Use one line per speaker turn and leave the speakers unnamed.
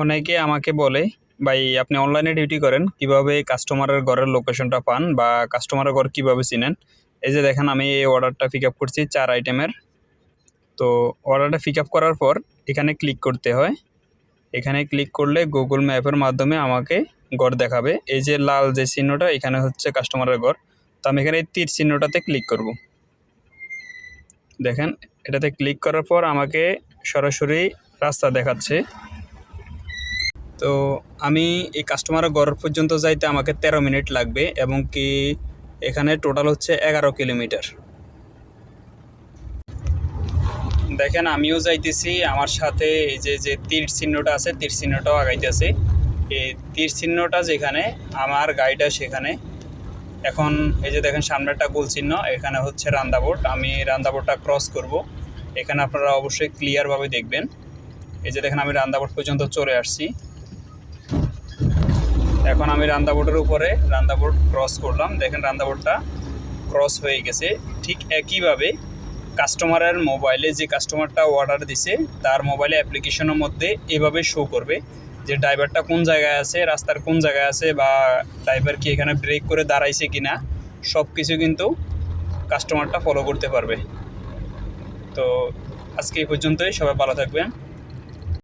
অনেকে আমাকে বলে, ভাই আপনি অনলাইনে ডিউটি করেন, কিভাবে কাস্টমারের ঘরের লোকেশনটা পান বা কাস্টমারের ঘর কিভাবে চিনেন? এই যে দেখেন, আমি এই অর্ডারটা পিক আপ করছি 4 আইটেমের। তো অর্ডারটা পিক আপ করার পর এখানে ক্লিক করতে হয়। এখানে ক্লিক করলে গুগল ম্যাপের মাধ্যমে আমাকে ঘর দেখাবে। এই যে লাল যে চিহ্নটা, এখানে হচ্ছে কাস্টমারের ঘর। তো আমি এখানে এই তীর চিহ্নটাতে ক্লিক করব। দেখেন, এটাতে ক্লিক করার পর আমাকে সরাসরি রাস্তা দেখাচ্ছে। তো আমি এই কাস্টমারের ঘর পর্যন্ত যাইতে আমাকে 13 মিনিট লাগবে, এবং কি এখানে টোটাল হচ্ছে 11 কিলোমিটার। দেখেন, আমিও যাইতেছি, আমার সাথে এই যে যে তীর চিহ্নটা আছে, তীর চিহ্নটাও আগাইতেছে। এই তীর চিহ্নটা যেখানে, আমার গাড়িটা সেখানে। এখন এই যে দেখেন সামনে একটা গোল চিহ্ন, এখানে হচ্ছে রান্দাবোট। আমি রান্দাবোটটা ক্রস করব। এখানে আপনারা অবশ্যই ক্লিয়ারভাবে দেখবেন। এই যে দেখেন, আমি রান্দাবোট পর্যন্ত চলে আসছি। এখন আমি রান্দাবোটের উপরে রান্দাবোট ক্রস করলাম। দেখেন রান্দাবোটটা ক্রস হয়ে গেছে। ঠিক একইভাবে কাস্টমারের মোবাইলে, যে কাস্টমারটা অর্ডার দিছে তার মোবাইলে অ্যাপ্লিকেশনের মধ্যে এভাবে শো করবে যে ড্রাইভারটা কোন জায়গায় আছে, রাস্তার কোন জায়গায় আছে, বা ড্রাইভার কি এখানে ব্রেক করে দাঁড়াইছে কি না, সব কিছু কিন্তু কাস্টমারটা ফলো করতে পারবে। তো আজকে এই পর্যন্তই, সবাই ভালো থাকবেন।